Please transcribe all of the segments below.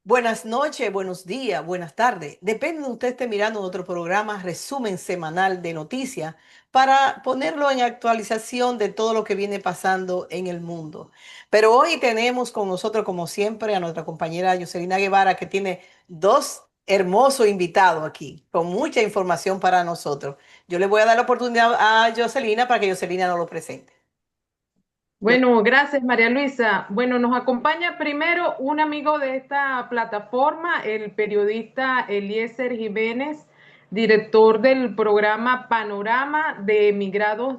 Buenas noches, buenos días, buenas tardes. Depende de usted esté mirando otro programa, resumen semanal de noticias, para ponerlo en actualización de todo lo que viene pasando en el mundo. Pero hoy tenemos con nosotros, como siempre, a nuestra compañera Yoselina Guevara, que tiene dos hermosos invitados aquí, con mucha información para nosotros. Yo le voy a dar la oportunidad a Yoselina para que Yoselina nos lo presente. Yo- Bueno, gracias María Luisa. Bueno, nos acompaña primero un amigo de esta plataforma, el periodista Eliezer Jiménez, director del programa Panorama de Emigrados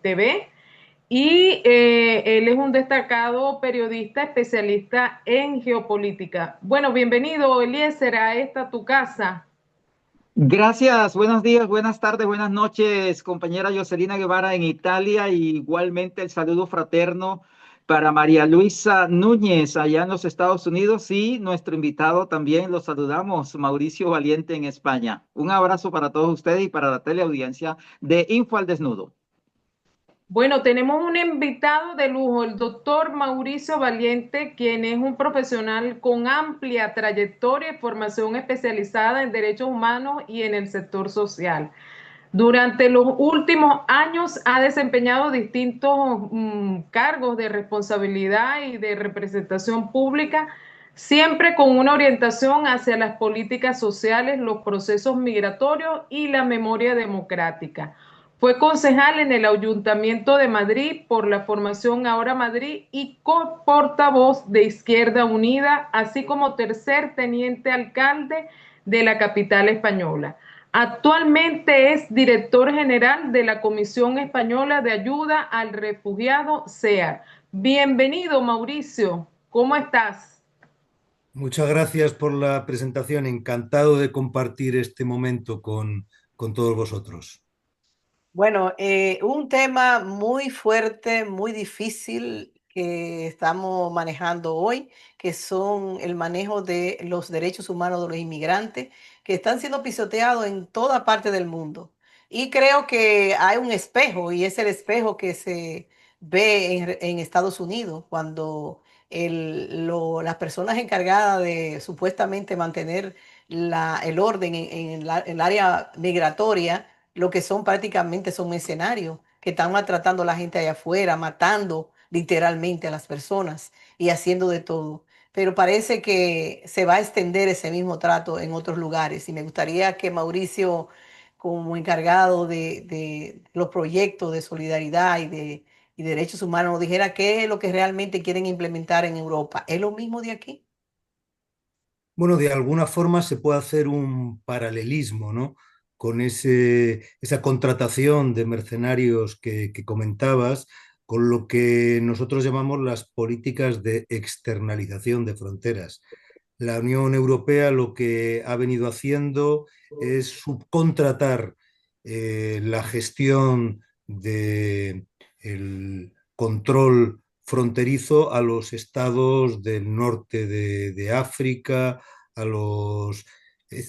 TV, y él es un destacado periodista especialista en geopolítica. Bueno, bienvenido Eliezer a esta tu casa. Gracias, buenos días, buenas tardes, buenas noches, compañera Jocelina Guevara en Italia, y igualmente el saludo fraterno para María Luisa Núñez allá en los Estados Unidos, y nuestro invitado también lo saludamos, Mauricio Valiente en España. Un abrazo para todos ustedes y para la teleaudiencia de Info al Desnudo. Bueno, tenemos un invitado de lujo, el doctor Mauricio Valiente, quien es un profesional con amplia trayectoria y formación especializada en derechos humanos y en el sector social. Durante los últimos años ha desempeñado distintos cargos de responsabilidad y de representación pública, siempre con una orientación hacia las políticas sociales, los procesos migratorios y la memoria democrática. Fue concejal en el Ayuntamiento de Madrid por la formación Ahora Madrid y portavoz de Izquierda Unida, así como tercer teniente alcalde de la capital española. Actualmente es director general de la Comisión Española de Ayuda al Refugiado, SEAR. Bienvenido, Mauricio. ¿Cómo estás? Muchas gracias por la presentación. Encantado de compartir este momento con todos vosotros. Bueno, un tema muy fuerte, muy difícil que estamos manejando hoy, que son el manejo de los derechos humanos de los inmigrantes, que están siendo pisoteados en toda parte del mundo. Y creo que hay un espejo, y es el espejo que se ve en Estados Unidos, cuando las personas encargadas de supuestamente mantener el orden en el área migratoria, lo que son prácticamente son mercenarios que están maltratando a la gente allá afuera, matando literalmente a las personas y haciendo de todo. Pero parece que se va a extender ese mismo trato en otros lugares. Y me gustaría que Mauricio, como encargado de los proyectos de solidaridad y derechos humanos, nos dijera qué es lo que realmente quieren implementar en Europa. ¿Es lo mismo de aquí? Bueno, de alguna forma se puede hacer un paralelismo, ¿no? Con esa contratación de mercenarios que comentabas, con lo que nosotros llamamos las políticas de externalización de fronteras. La Unión Europea lo que ha venido haciendo es subcontratar la gestión del control fronterizo a los estados del norte de África, a los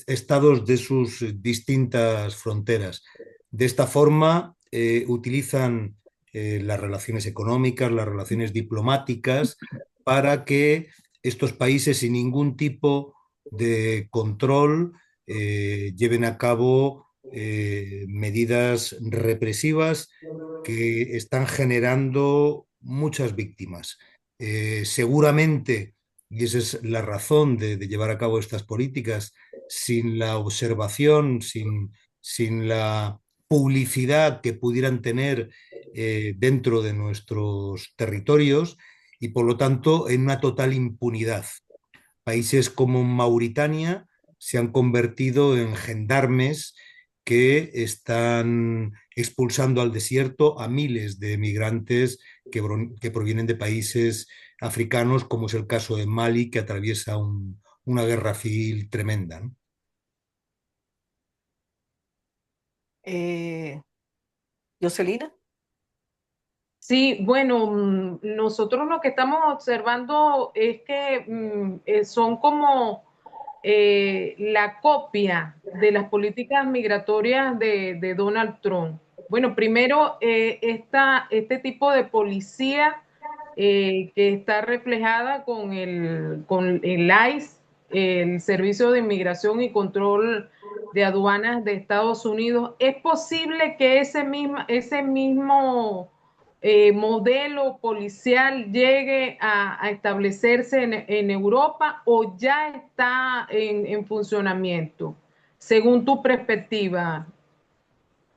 estados de sus distintas fronteras. De esta forma, utilizan las relaciones económicas, las relaciones diplomáticas, para que estos países sin ningún tipo de control lleven a cabo medidas represivas que están generando muchas víctimas. Seguramente, y esa es la razón de llevar a cabo estas políticas, sin la observación, sin la publicidad que pudieran tener dentro de nuestros territorios, y por lo tanto en una total impunidad. Países como Mauritania se han convertido en gendarmes que están expulsando al desierto a miles de migrantes que provienen de países africanos, como es el caso de Mali, que atraviesa una guerra civil tremenda, ¿no? Eh, Jocelina. Sí, bueno, nosotros lo que estamos observando es que son como la copia de las políticas migratorias de Donald Trump. Bueno, primero, este tipo de policía que está reflejada con el ICE, el Servicio de Inmigración y Control de Aduanas de Estados Unidos. ¿Es posible que ese mismo modelo policial llegue a establecerse en Europa o ya está en funcionamiento, según tu perspectiva?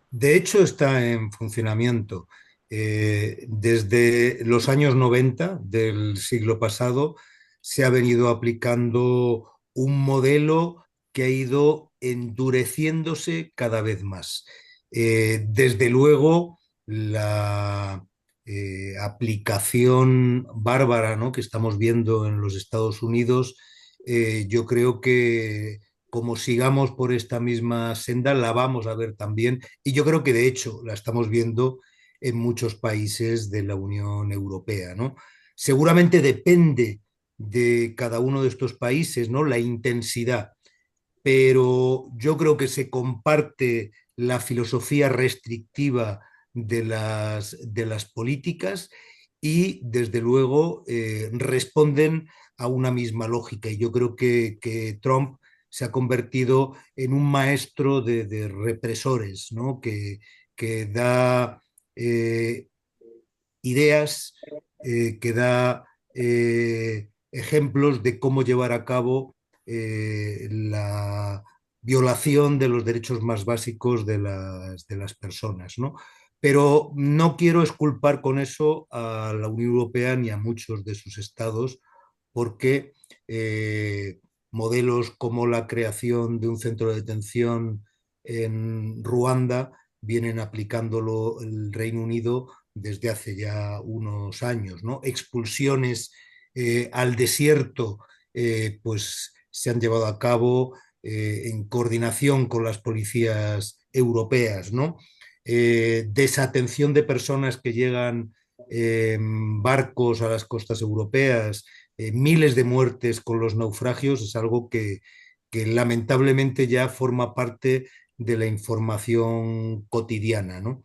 De hecho, está en funcionamiento. Desde los años 90 del siglo pasado se ha venido aplicando un modelo que ha ido endureciéndose cada vez más. Desde luego, la aplicación bárbara, ¿no?, que estamos viendo en los Estados Unidos, yo creo que como sigamos por esta misma senda, la vamos a ver también y yo creo que de hecho la estamos viendo en muchos países de la Unión Europea, ¿no? Seguramente depende de cada uno de estos países, ¿no?, la intensidad, pero yo creo que se comparte la filosofía restrictiva de las políticas y desde luego responden a una misma lógica. Y yo creo que Trump se ha convertido en un maestro de represores, ¿no?, que da eh, ideas, que da ejemplos de cómo llevar a cabo la violación de los derechos más básicos de las personas, ¿no? Pero no quiero exculpar con eso a la Unión Europea ni a muchos de sus estados, porque modelos como la creación de un centro de detención en Ruanda vienen aplicándolo el Reino Unido desde hace ya unos años, ¿no? Expulsiones al desierto, pues se han llevado a cabo en coordinación con las policías europeas, ¿no? Desatención de personas que llegan en barcos a las costas europeas, miles de muertes con los naufragios, es algo que lamentablemente ya forma parte de la información cotidiana, ¿no?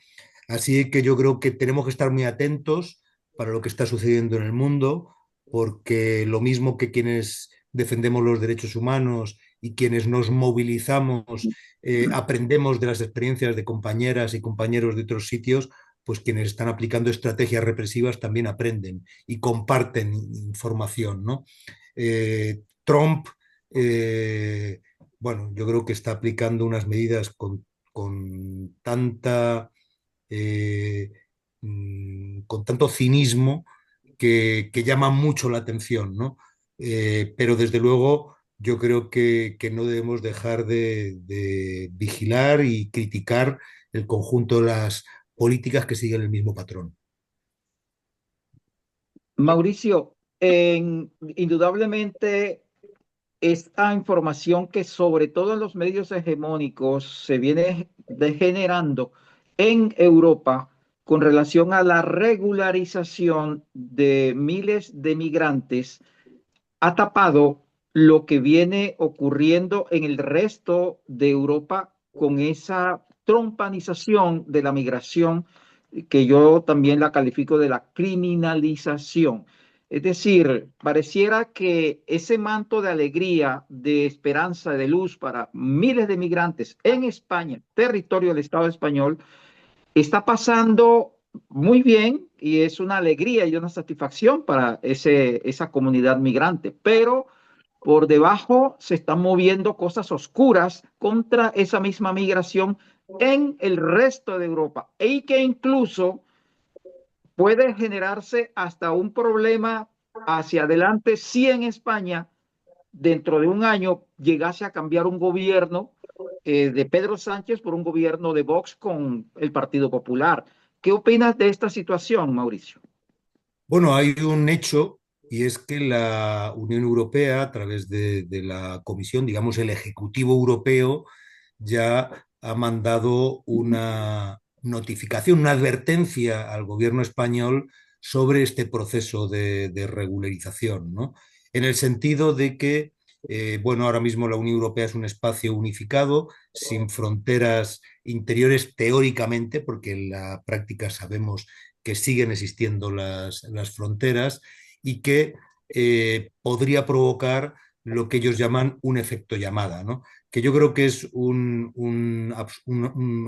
Así que yo creo que tenemos que estar muy atentos para lo que está sucediendo en el mundo, porque lo mismo que quienes defendemos los derechos humanos y quienes nos movilizamos, aprendemos de las experiencias de compañeras y compañeros de otros sitios, pues quienes están aplicando estrategias represivas también aprenden y comparten información, ¿no? Trump, bueno, yo creo que está aplicando unas medidas con tanta eh, con tanto cinismo que llama mucho la atención, ¿no? Pero desde luego yo creo que no debemos dejar de vigilar y criticar el conjunto de las políticas que siguen el mismo patrón. Mauricio, indudablemente esta información que sobre todo en los medios hegemónicos se viene degenerando en Europa con relación a la regularización de miles de migrantes ha tapado lo que viene ocurriendo en el resto de Europa con esa trompanización de la migración que yo también la califico de la criminalización. Es decir, pareciera que ese manto de alegría, de esperanza, de luz para miles de migrantes en España, territorio del Estado español, está pasando muy bien y es una alegría y una satisfacción para esa comunidad migrante, pero por debajo se están moviendo cosas oscuras contra esa misma migración en el resto de Europa y que incluso puede generarse hasta un problema hacia adelante si en España dentro de un año llegase a cambiar un gobierno de Pedro Sánchez por un gobierno de Vox con el Partido Popular. ¿Qué opinas de esta situación, Mauricio? Bueno, hay un hecho y es que la Unión Europea, a través de la Comisión, digamos el Ejecutivo Europeo, ya ha mandado una notificación, una advertencia al gobierno español sobre este proceso de regularización, ¿no? En el sentido de que, bueno, ahora mismo la Unión Europea es un espacio unificado, sin fronteras interiores teóricamente, porque en la práctica sabemos que siguen existiendo las fronteras y que podría provocar lo que ellos llaman un efecto llamada, ¿no? Que yo creo que es un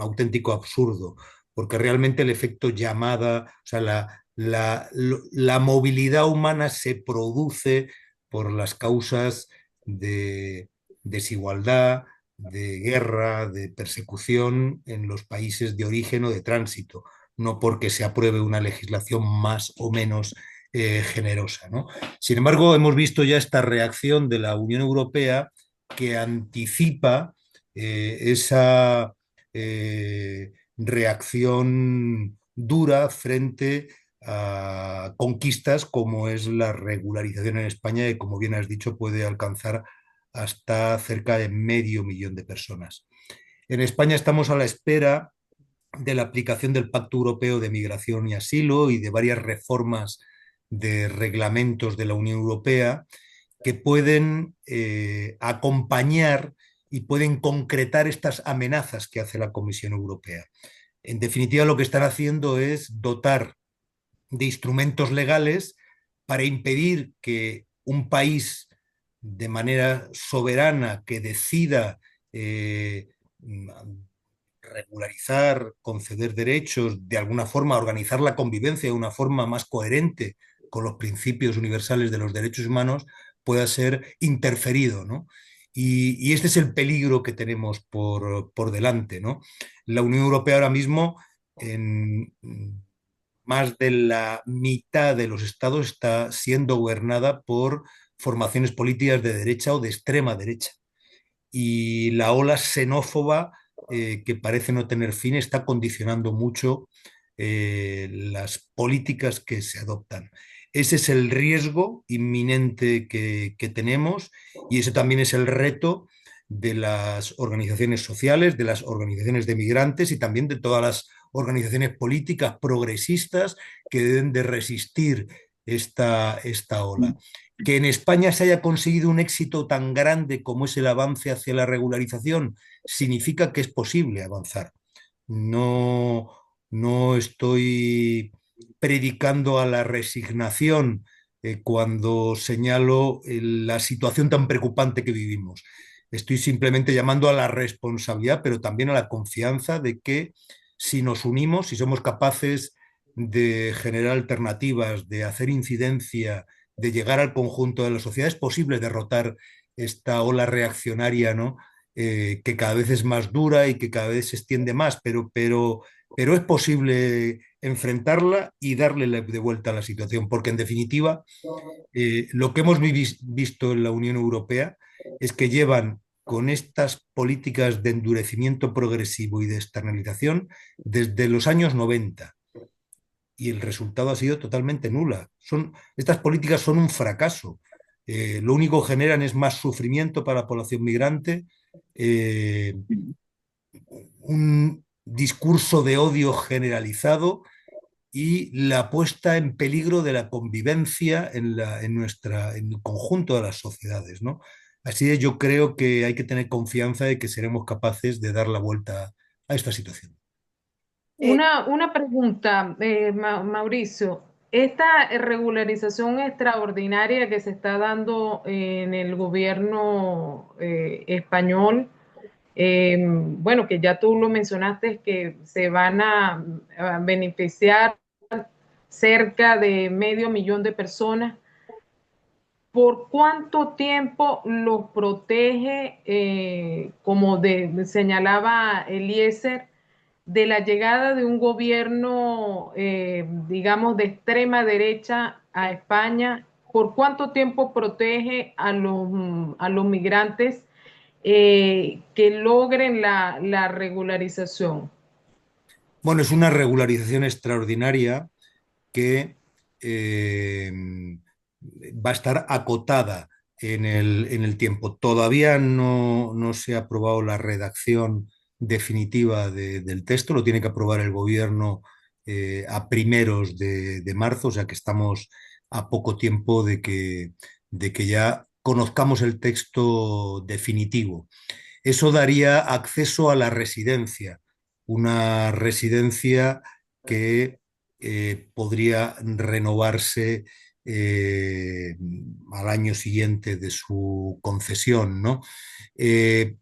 auténtico absurdo, porque realmente el efecto llamada, o sea, la movilidad humana se produce por las causas de desigualdad, de guerra, de persecución en los países de origen o de tránsito, no porque se apruebe una legislación más o menos generosa, ¿no? Sin embargo, hemos visto ya esta reacción de la Unión Europea que anticipa esa reacción dura frente a conquistas como es la regularización en España y, como bien has dicho, puede alcanzar hasta cerca de 500.000 de personas. En España estamos a la espera de la aplicación del Pacto Europeo de Migración y Asilo y de varias reformas de reglamentos de la Unión Europea que pueden acompañar y pueden concretar estas amenazas que hace la Comisión Europea. En definitiva, lo que están haciendo es dotar de instrumentos legales para impedir que un país de manera soberana que decida regularizar, conceder derechos, de alguna forma organizar la convivencia de una forma más coherente con los principios universales de los derechos humanos, pueda ser interferido, ¿no? Y este es el peligro que tenemos por delante, ¿no? La Unión Europea ahora mismo, en más de la mitad de los estados, está siendo gobernada por formaciones políticas de derecha o de extrema derecha. Y la ola xenófoba que parece no tener fin está condicionando mucho las políticas que se adoptan. Ese es el riesgo inminente que tenemos y ese también es el reto de las organizaciones sociales, de las organizaciones de migrantes y también de todas las organizaciones políticas progresistas que deben de resistir esta ola. Que en España se haya conseguido un éxito tan grande como es el avance hacia la regularización, significa que es posible avanzar. No, no estoy predicando a la resignación cuando señalo la situación tan preocupante que vivimos. Estoy simplemente llamando a la responsabilidad, pero también a la confianza de que si nos unimos, si somos capaces de generar alternativas, de hacer incidencia, de llegar al conjunto de la sociedad, es posible derrotar esta ola reaccionaria, ¿no? Que cada vez es más dura y que cada vez se extiende más, pero es posible enfrentarla y darle de vuelta a la situación, porque en definitiva lo que hemos visto en la Unión Europea es que llevan con estas políticas de endurecimiento progresivo y de externalización desde los años 90 y el resultado ha sido totalmente nula. Estas políticas son un fracaso. Lo único que generan es más sufrimiento para la población migrante, un discurso de odio generalizado y la puesta en peligro de la convivencia en el conjunto de las sociedades, ¿no? Así es, yo creo que hay que tener confianza de que seremos capaces de dar la vuelta a esta situación. Eh, Una pregunta, Mauricio. Esta regularización extraordinaria que se está dando en el gobierno español, bueno, que ya tú lo mencionaste, que se van a beneficiar cerca de 500.000 de personas. ¿Por cuánto tiempo los protege, como señalaba Eliezer, de la llegada de un gobierno, digamos, de extrema derecha a España? ¿Por cuánto tiempo protege a los migrantes que logren la regularización? Bueno, es una regularización extraordinaria que va a estar acotada en el tiempo. Todavía no se ha aprobado la redacción definitiva del texto, lo tiene que aprobar el gobierno a primeros de marzo, o sea que estamos a poco tiempo de que ya conozcamos el texto definitivo. Eso daría acceso a la residencia, una residencia que podría renovarse eh, al año siguiente de su concesión, ¿no? Eh,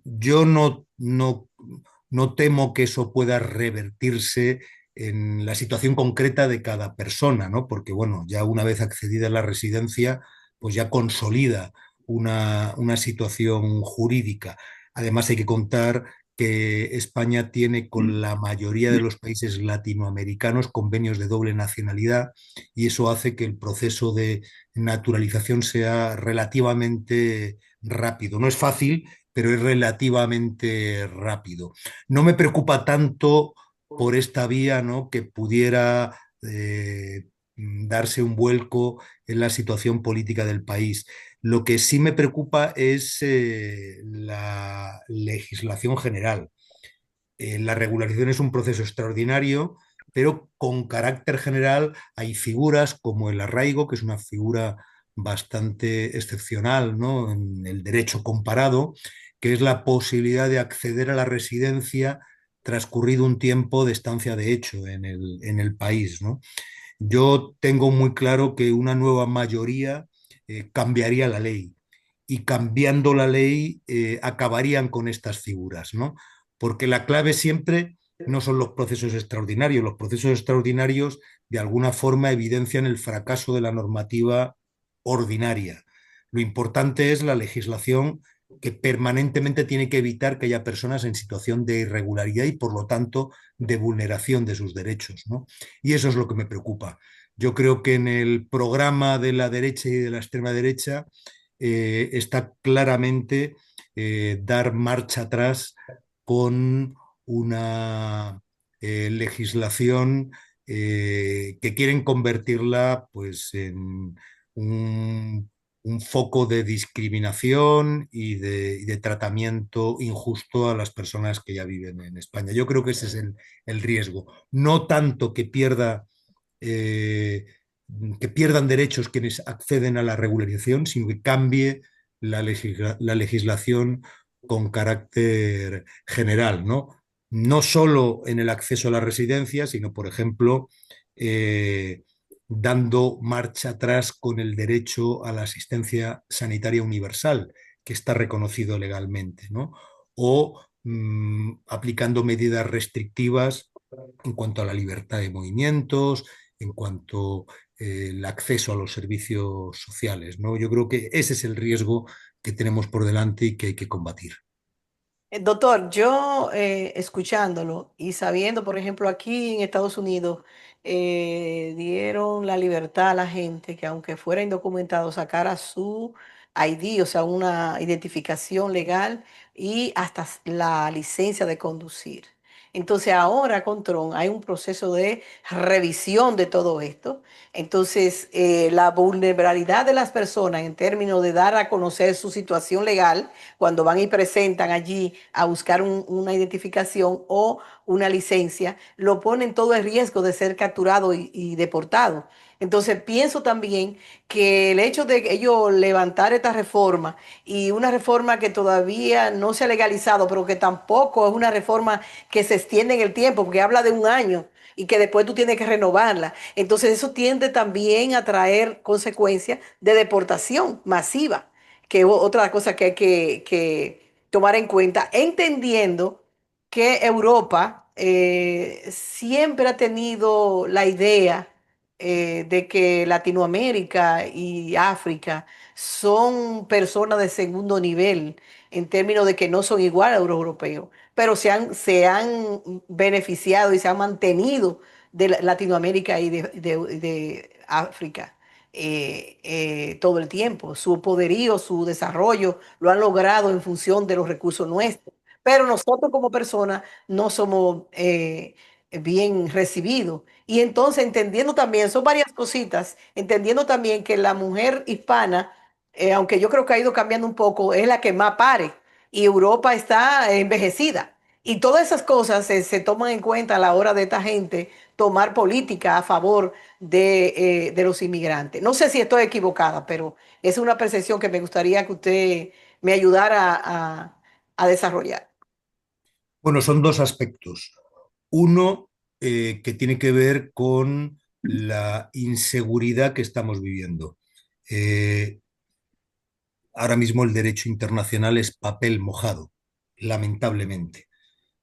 yo no temo que eso pueda revertirse en la situación concreta de cada persona, ¿no? Porque, bueno, ya una vez accedida a la residencia, pues ya consolida una situación jurídica. Además, hay que contar que España tiene con la mayoría de los países latinoamericanos convenios de doble nacionalidad y eso hace que el proceso de naturalización sea relativamente rápido. No es fácil, pero es relativamente rápido. No me preocupa tanto por esta vía, ¿no? Que pudiera darse un vuelco en la situación política del país. Lo que sí me preocupa es la legislación general. La regularización es un proceso extraordinario, pero con carácter general hay figuras como el arraigo, que es una figura bastante excepcional, ¿no? En el derecho comparado, que es la posibilidad de acceder a la residencia transcurrido un tiempo de estancia de hecho en el país, ¿no? Yo tengo muy claro que una nueva mayoría cambiaría la ley y cambiando la ley acabarían con estas figuras, ¿no? Porque la clave siempre no son los procesos extraordinarios de alguna forma evidencian el fracaso de la normativa ordinaria. Lo importante es la legislación que permanentemente tiene que evitar que haya personas en situación de irregularidad y, por lo tanto, de vulneración de sus derechos, ¿no? Y eso es lo que me preocupa. Yo creo que en el programa de la derecha y de la extrema derecha está claramente dar marcha atrás con una legislación que quieren convertirla pues, en un, un foco de discriminación y de tratamiento injusto a las personas que ya viven en España. Yo creo que ese es el riesgo. No tanto eh, que pierdan derechos quienes acceden a la regularización, sino que cambie la legislación con carácter general, ¿no? No solo en el acceso a la residencia, sino, por ejemplo, eh, dando marcha atrás con el derecho a la asistencia sanitaria universal, que está reconocido legalmente, ¿no? O aplicando medidas restrictivas en cuanto a la libertad de movimientos, en cuanto el acceso a los servicios sociales, ¿no? Yo creo que ese es el riesgo que tenemos por delante y que hay que combatir. Doctor, yo escuchándolo y sabiendo, por ejemplo, aquí en Estados Unidos dieron la libertad a la gente que aunque fuera indocumentado sacara su ID, o sea, una identificación legal y hasta la licencia de conducir. Entonces ahora con Trump hay un proceso de revisión de todo esto. Entonces la vulnerabilidad de las personas en términos de dar a conocer su situación legal cuando van y presentan allí a buscar una identificación o una licencia, lo ponen todo en riesgo de ser capturado y deportado. Entonces pienso también que el hecho de ellos levantar esta reforma y una reforma que todavía no se ha legalizado, pero que tampoco es una reforma que se extiende en el tiempo, porque habla de un año y que después tú tienes que renovarla. Entonces eso tiende también a traer consecuencias de deportación masiva, que es otra cosa que hay que tomar en cuenta, entendiendo que Europa siempre ha tenido la idea de que Latinoamérica y África son personas de segundo nivel en términos de que no son igual a los europeos, pero se han beneficiado y se han mantenido de Latinoamérica y de África todo el tiempo. Su poderío, su desarrollo lo han logrado en función de los recursos nuestros. Pero nosotros como personas no somos bien recibidos. Y entonces entendiendo también, son varias cositas, entendiendo también que la mujer hispana, aunque yo creo que ha ido cambiando un poco, es la que más pare. Y Europa está envejecida. Y todas esas cosas se toman en cuenta a la hora de esta gente tomar política a favor de los inmigrantes. No sé si estoy equivocada, pero es una percepción que me gustaría que usted me ayudara a desarrollar. Bueno, son dos aspectos. Uno que tiene que ver con la inseguridad que estamos viviendo. Ahora mismo el derecho internacional es papel mojado, lamentablemente.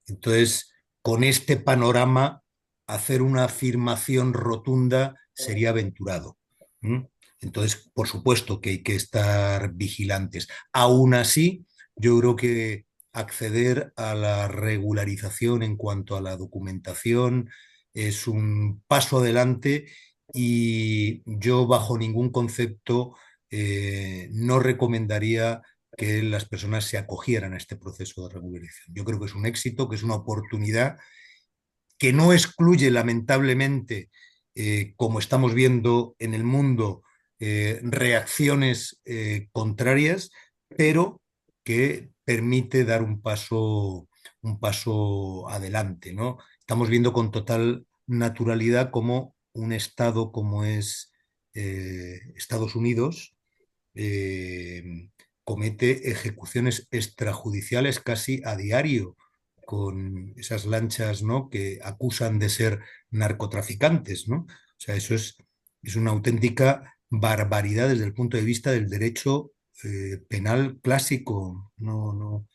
Entonces, con este panorama, hacer una afirmación rotunda sería aventurado. ¿Mm? Entonces, por supuesto que hay que estar vigilantes. Aún así, yo creo que acceder a la regularización en cuanto a la documentación es un paso adelante y yo bajo ningún concepto no recomendaría que las personas se acogieran a este proceso de regularización. Yo creo que es un éxito, que es una oportunidad que no excluye lamentablemente, como estamos viendo en el mundo, reacciones contrarias, pero que permite dar un paso adelante, ¿no? Estamos viendo con total naturalidad cómo un Estado como es Estados Unidos eh, comete ejecuciones extrajudiciales casi a diario con esas lanchas, ¿no?, que acusan de ser narcotraficantes, ¿no? O sea, es una auténtica barbaridad desde el punto de vista del derecho penal clásico. No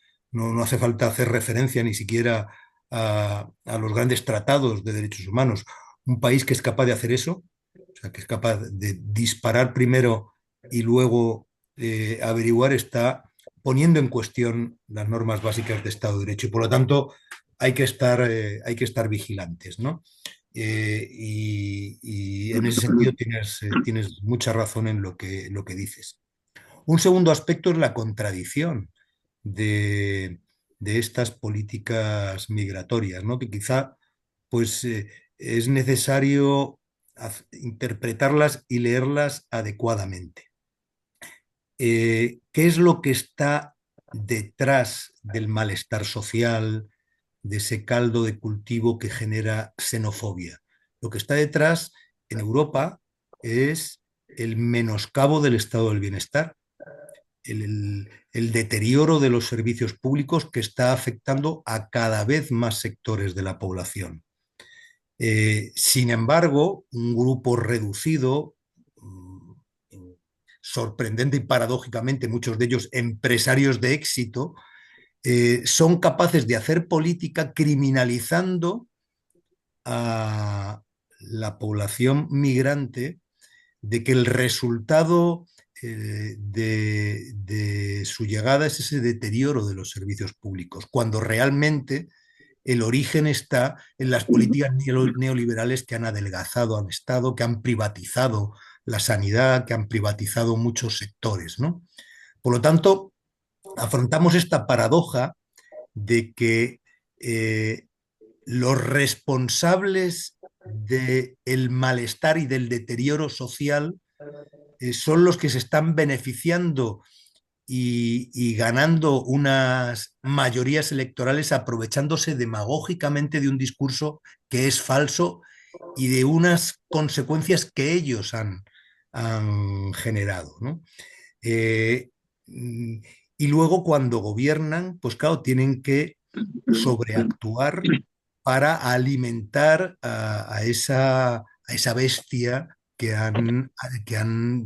hace falta hacer referencia ni siquiera a los grandes tratados de derechos humanos. Un país que es capaz de hacer eso, o sea, que es capaz de disparar primero y luego averiguar, está poniendo en cuestión las normas básicas de Estado de Derecho y por lo tanto hay que estar vigilantes, ¿no? Y en ese sentido tienes mucha razón en lo que dices. Un segundo aspecto es la contradicción de, de estas políticas migratorias, ¿no? Que quizá pues, es necesario interpretarlas y leerlas adecuadamente. ¿Qué es lo que está detrás del malestar social, de ese caldo de cultivo que genera xenofobia? Lo que está detrás en Europa es el menoscabo del estado del bienestar, el deterioro de los servicios públicos que está afectando a cada vez más sectores de la población. Sin embargo, un grupo reducido, sorprendente y paradójicamente, muchos de ellos empresarios de éxito, son capaces de hacer política criminalizando a la población migrante, de que el resultado de su llegada es ese deterioro de los servicios públicos, cuando realmente el origen está en las políticas neoliberales que han adelgazado al Estado, que han privatizado la sanidad, que han privatizado muchos sectores, ¿no? Por lo tanto, afrontamos esta paradoja de que los responsables del malestar y del deterioro social son los que se están beneficiando y ganando unas mayorías electorales aprovechándose demagógicamente de un discurso que es falso y de unas consecuencias que ellos han generado, ¿no? Y luego cuando gobiernan, pues claro, tienen que sobreactuar para alimentar a esa bestia que han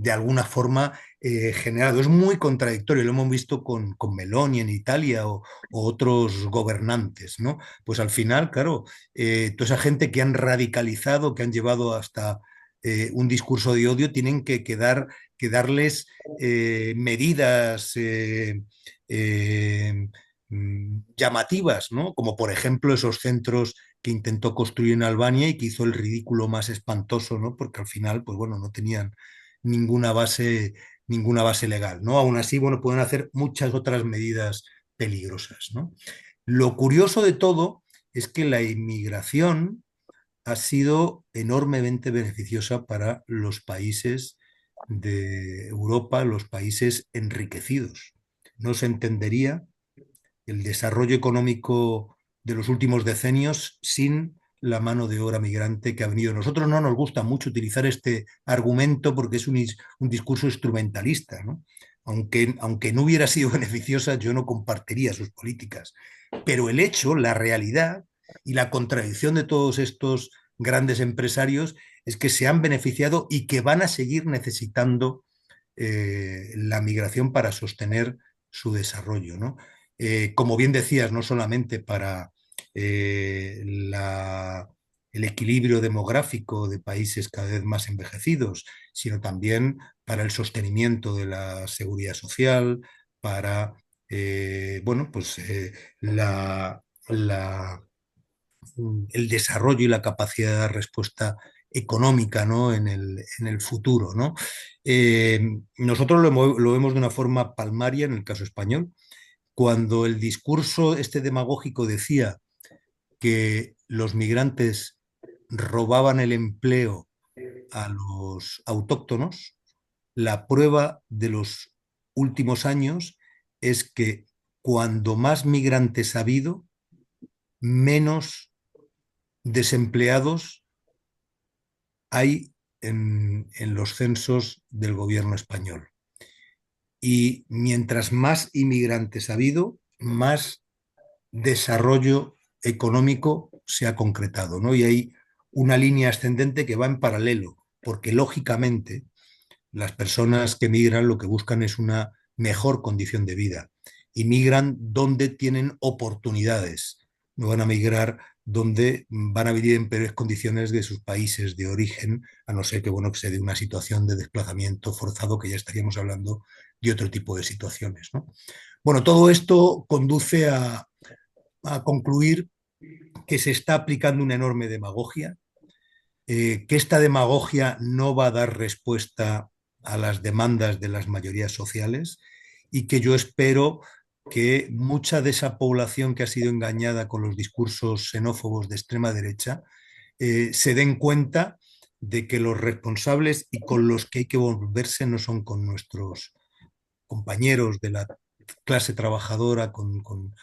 de alguna forma generado. Es muy contradictorio, lo hemos visto con Meloni en Italia o otros gobernantes, ¿no? Pues al final, claro, toda esa gente que han radicalizado, que han llevado hasta un discurso de odio, tienen que darles medidas llamativas, ¿no? Como por ejemplo esos centros que intentó construir en Albania y que hizo el ridículo más espantoso, ¿no? Porque al final, pues bueno, no tenían ninguna base legal, ¿no? Aún así, bueno, pueden hacer muchas otras medidas peligrosas, ¿no? Lo curioso de todo es que la inmigración ha sido enormemente beneficiosa para los países de Europa, los países enriquecidos. No se entendería el desarrollo económico de los últimos decenios sin la mano de obra migrante que ha venido. A nosotros no nos gusta mucho utilizar este argumento porque es un discurso instrumentalista, ¿no? Aunque no hubiera sido beneficiosa, yo no compartiría sus políticas. Pero el hecho, la realidad y la contradicción de todos estos grandes empresarios es que se han beneficiado y que van a seguir necesitando la migración para sostener su desarrollo, ¿no? Como bien decías, no solamente para el equilibrio demográfico de países cada vez más envejecidos, sino también para el sostenimiento de la seguridad social, para bueno, pues la, el desarrollo y la capacidad de respuesta económica, ¿no? En el futuro, ¿no? Nosotros lo vemos de una forma palmaria en el caso español. Cuando el discurso este demagógico decía que los migrantes robaban el empleo a los autóctonos, la prueba de los últimos años es que cuando más migrantes ha habido, menos desempleados hay en los censos del gobierno español. Y mientras más inmigrantes ha habido, más desarrollo económico se ha concretado, ¿no? Y hay una línea ascendente que va en paralelo, porque lógicamente las personas que migran lo que buscan es una mejor condición de vida y migran donde tienen oportunidades, no van a migrar donde van a vivir en peores condiciones de sus países de origen, a no ser que, bueno, que se dé una situación de desplazamiento forzado, que ya estaríamos hablando de otro tipo de situaciones, ¿no? Bueno, todo esto conduce a concluir que se está aplicando una enorme demagogia, que esta demagogia no va a dar respuesta a las demandas de las mayorías sociales y que yo espero que mucha de esa población que ha sido engañada con los discursos xenófobos de extrema derecha se den cuenta de que los responsables y con los que hay que volverse no son con nuestros compañeros de la clase trabajadora, con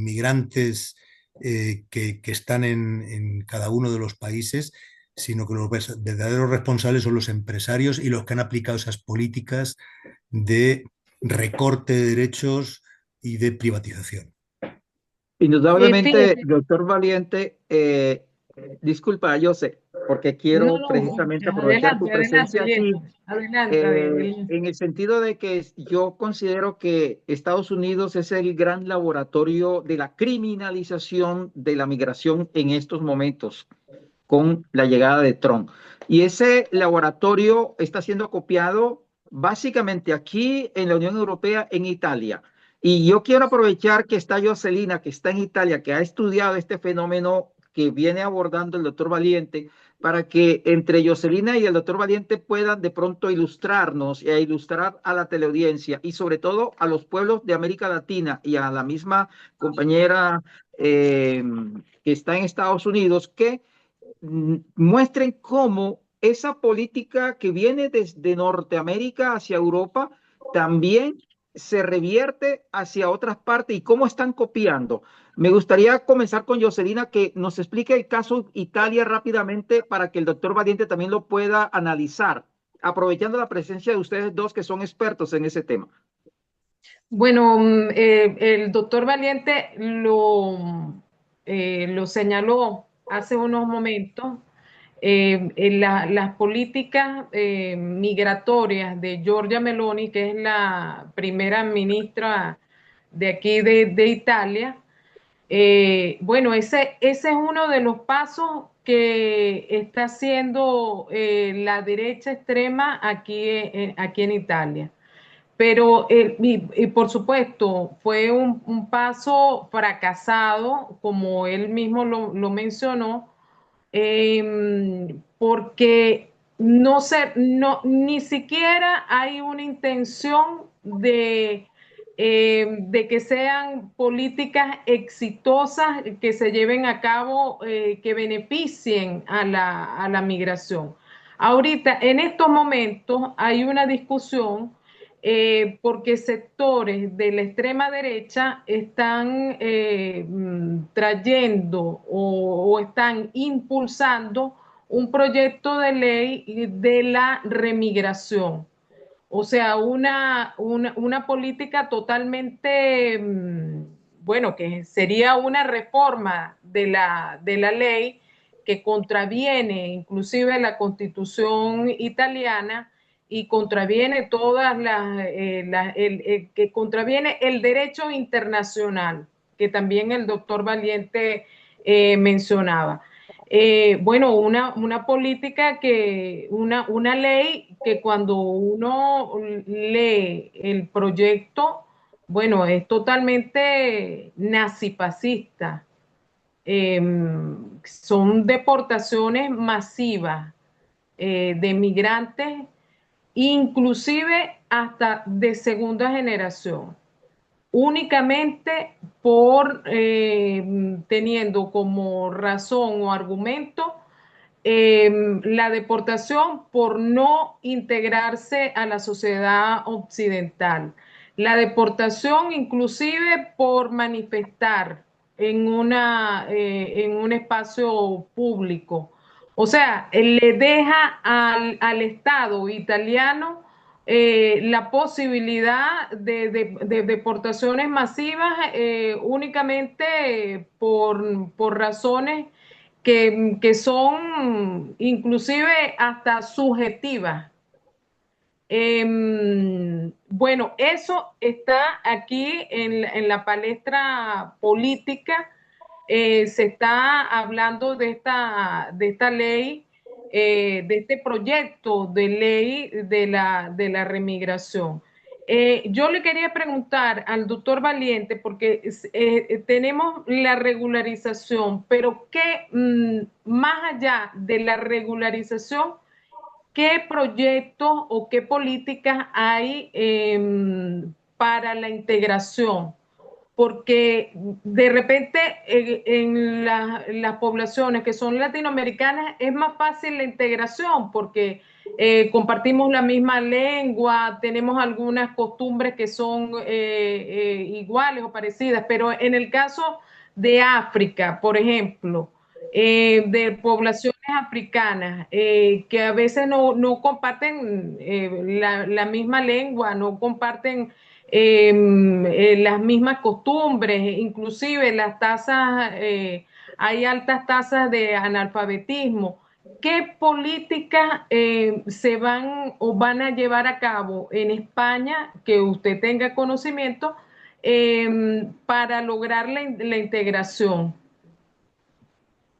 migrantes que están en cada uno de los países, sino que los verdaderos responsables son los empresarios y los que han aplicado esas políticas de recorte de derechos y de privatización. Indudablemente, Fíjese, doctor Valiente, disculpa, yo sé, porque no, quiero no, precisamente aprovechar tu adelante, presencia adelante, aquí, Jeffrey, adelante, adelante. en el sentido de que yo considero que Estados Unidos es el gran laboratorio de la criminalización de la migración en estos momentos con la llegada de Trump. Y ese laboratorio está siendo copiado básicamente aquí en la Unión Europea, en Italia. Y yo quiero aprovechar que está Jocelina, que está en Italia, que ha estudiado este fenómeno que viene abordando el doctor Valiente, para que entre Jocelina y el doctor Valiente puedan de pronto ilustrarnos e ilustrar a la teleaudiencia y sobre todo a los pueblos de América Latina y a la misma compañera que está en Estados Unidos, que muestren cómo esa política que viene desde Norteamérica hacia Europa también se revierte hacia otras partes y cómo están copiando. Me gustaría comenzar con Jocelina, que nos explique el caso Italia rápidamente para que el doctor Valiente también lo pueda analizar, aprovechando la presencia de ustedes dos que son expertos en ese tema. Bueno, el doctor Valiente lo señaló hace unos momentos. Las políticas migratorias de Giorgia Meloni, que es la primera ministra de aquí de Italia, bueno, ese es uno de los pasos que está haciendo la derecha extrema aquí en Italia. Pero, y por supuesto, fue un paso fracasado, como él mismo lo mencionó, porque ni siquiera hay una intención de que sean políticas exitosas que se lleven a cabo, que beneficien a la migración. Ahorita, en estos momentos, hay una discusión porque sectores de la extrema derecha están trayendo o están impulsando un proyecto de ley de la remigración. O sea, una política totalmente, bueno, que sería una reforma de la ley que contraviene inclusive la Constitución italiana y contraviene que contraviene el derecho internacional, que también el doctor Valiente mencionaba. Bueno, una política una ley que cuando uno lee el proyecto, bueno, es totalmente nazifascista. Son deportaciones masivas de migrantes, inclusive hasta de segunda generación, únicamente por teniendo como razón o argumento la deportación por no integrarse a la sociedad occidental, la deportación inclusive por manifestar en un espacio público. O sea, le deja al Estado italiano la posibilidad de deportaciones masivas únicamente por razones que son inclusive hasta subjetivas. Bueno, eso está aquí en la palestra política. Se está hablando de esta ley, de este proyecto de ley de la remigración. Yo le quería preguntar al doctor Valiente, porque tenemos la regularización, pero ¿qué más allá de la regularización? ¿Qué proyectos o qué políticas hay para la integración? Porque de repente las poblaciones que son latinoamericanas es más fácil la integración porque compartimos la misma lengua, tenemos algunas costumbres que son iguales o parecidas, pero en el caso de África, por ejemplo, de poblaciones africanas que a veces no comparten la misma lengua, no comparten las mismas costumbres, inclusive las tasas, hay altas tasas de analfabetismo. ¿Qué políticas se van o van a llevar a cabo en España que usted tenga conocimiento para lograr la integración?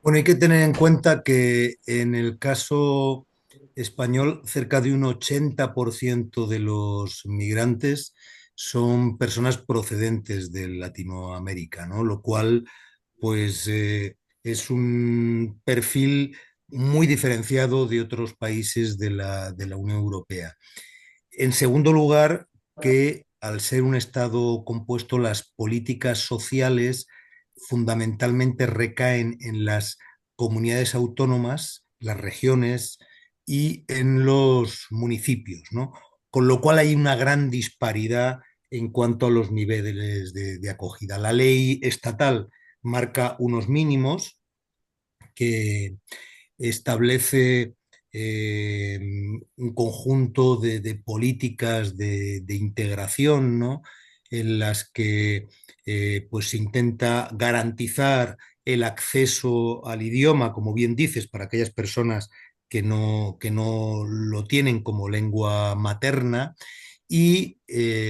Bueno, hay que tener en cuenta que en el caso español, cerca de un 80% de los migrantes son personas procedentes de Latinoamérica, ¿no? Lo cual, pues, es un perfil muy diferenciado de otros países de la Unión Europea. En segundo lugar, que al ser un Estado compuesto, las políticas sociales fundamentalmente recaen en las comunidades autónomas, las regiones y en los municipios, ¿no? Con lo cual hay una gran disparidad en cuanto a los niveles de acogida. La ley estatal marca unos mínimos que establece un conjunto de políticas de integración, ¿no? En las que pues se intenta garantizar el acceso al idioma, como bien dices, para aquellas personas que no lo tienen como lengua materna y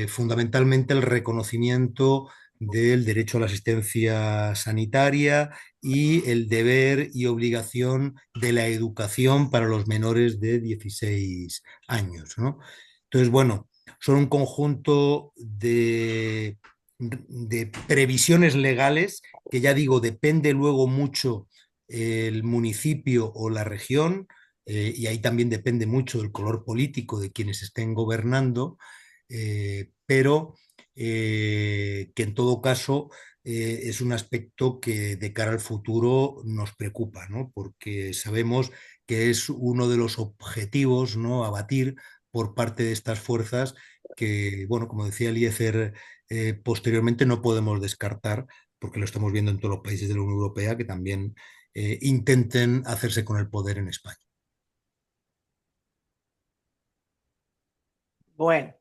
fundamentalmente el reconocimiento del derecho a la asistencia sanitaria y el deber y obligación de la educación para los menores de 16 años, ¿no? Entonces, bueno, son un conjunto de previsiones legales que ya digo, depende luego mucho el municipio o la región, y ahí también depende mucho del color político de quienes estén gobernando, pero que en todo caso es un aspecto que de cara al futuro nos preocupa, ¿no? Porque sabemos que es uno de los objetivos, ¿no?, a batir por parte de estas fuerzas que, bueno, como decía Eliezer, posteriormente no podemos descartar, porque lo estamos viendo en todos los países de la Unión Europea, que también intenten hacerse con el poder en España. Bueno,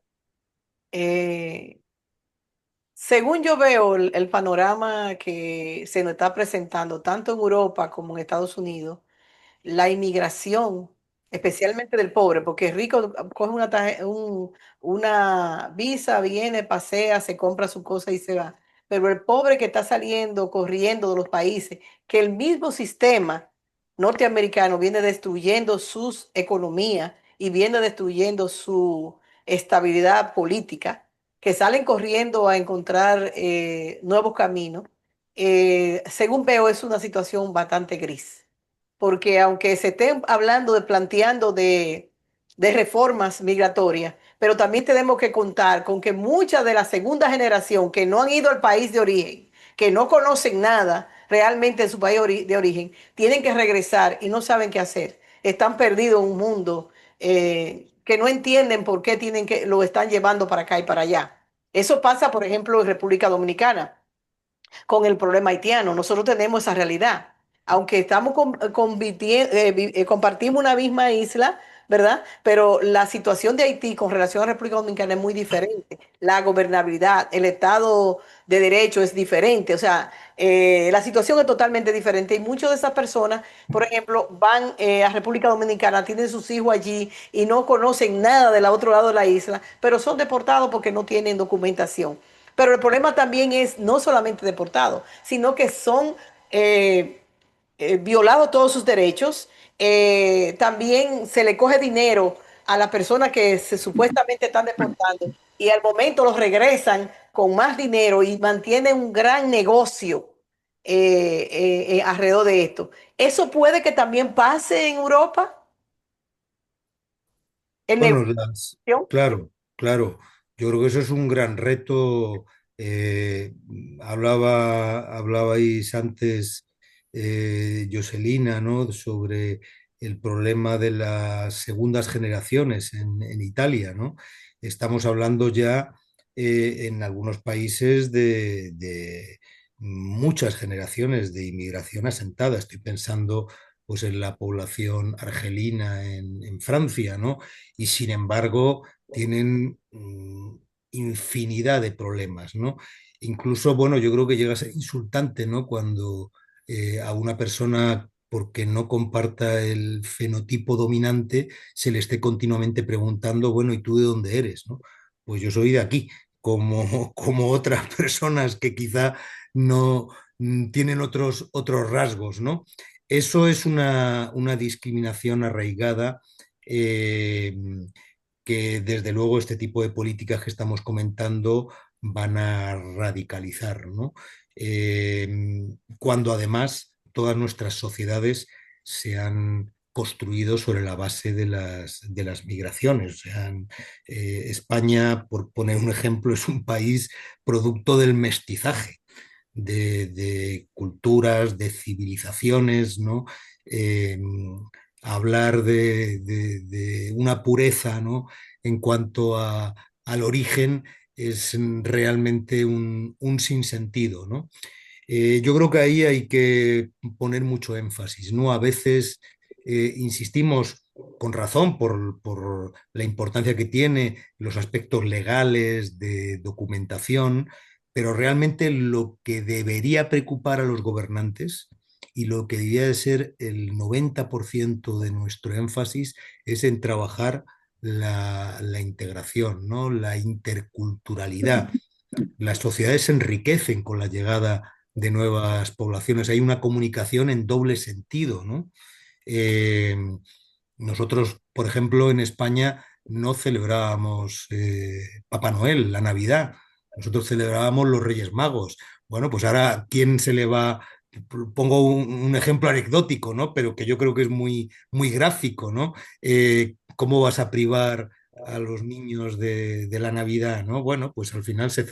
eh, Según yo veo el panorama que se nos está presentando, tanto en Europa como en Estados Unidos, la inmigración, especialmente del pobre, porque el rico coge una visa, viene, pasea, se compra su cosa y se va. Pero el pobre que está saliendo, corriendo de los países, que el mismo sistema norteamericano viene destruyendo sus economías y viene destruyendo su estabilidad política, que salen corriendo a encontrar nuevos caminos, según veo, es una situación bastante gris porque aunque se estén hablando planteando de reformas migratorias, pero también tenemos que contar con que muchas de la segunda generación que no han ido al país de origen, que no conocen nada realmente de su país de origen, tienen que regresar y no saben qué hacer. Están perdidos en un mundo que no entienden por qué lo están llevando para acá y para allá. Eso pasa, por ejemplo, en República Dominicana con el problema haitiano. Nosotros tenemos esa realidad. Aunque compartimos una misma isla, ¿verdad? Pero la situación de Haití con relación a República Dominicana es muy diferente. La gobernabilidad, el Estado de Derecho es diferente. O sea, la situación es totalmente diferente. Y muchas de esas personas, por ejemplo, van a República Dominicana, tienen sus hijos allí y no conocen nada del otro lado de la isla, pero son deportados porque no tienen documentación. Pero el problema también es no solamente deportados, sino que son violados todos sus derechos. También se le coge dinero a las personas que se supuestamente están deportando y al momento los regresan con más dinero y mantienen un gran negocio alrededor de esto. Eso puede que también pase en Europa, el Bueno, negocio. claro, claro. Yo creo que eso es un gran reto. Eh, hablabais antes, Joselina, ¿no? Sobre el problema de las segundas generaciones en Italia, ¿no? Estamos hablando ya en algunos países de muchas generaciones de inmigración asentada. Estoy pensando pues en la población argelina en Francia, ¿no? Y sin embargo tienen infinidad de problemas, ¿no? Incluso, bueno, yo creo que llega a ser insultante, ¿no? Cuando a una persona, porque no comparta el fenotipo dominante, se le esté continuamente preguntando, bueno, ¿y tú de dónde eres? ¿No? Pues yo soy de aquí, como otras personas que quizá no tienen otros rasgos, ¿no? Eso es una discriminación arraigada eh, que desde luego este tipo de políticas que estamos comentando van a radicalizar, ¿no? Cuando además todas nuestras sociedades se han construido sobre la base de las migraciones. O sea, España, por poner un ejemplo, es un país producto del mestizaje de culturas, de civilizaciones, ¿no? Eh, hablar de una pureza, ¿no? En cuanto al origen es realmente un sinsentido, ¿no? Yo creo que ahí hay que poner mucho énfasis, ¿no? A veces insistimos con razón por la importancia que tiene los aspectos legales de documentación, pero realmente lo que debería preocupar a los gobernantes y lo que debería de ser el 90% de nuestro énfasis es en trabajar la integración, ¿no? La interculturalidad. Las sociedades se enriquecen con la llegada de nuevas poblaciones. Hay una comunicación en doble sentido, ¿no? Eh, nosotros, por ejemplo, en España no celebrábamos Papá Noel, la Navidad. Nosotros celebrábamos los Reyes Magos. Bueno, pues ahora, ¿quién se le va? Pongo un ejemplo anecdótico, ¿no? Pero que yo creo que es muy gráfico, ¿no? ¿Cómo vas a privar a los niños de la Navidad, ¿no? Bueno, pues al final se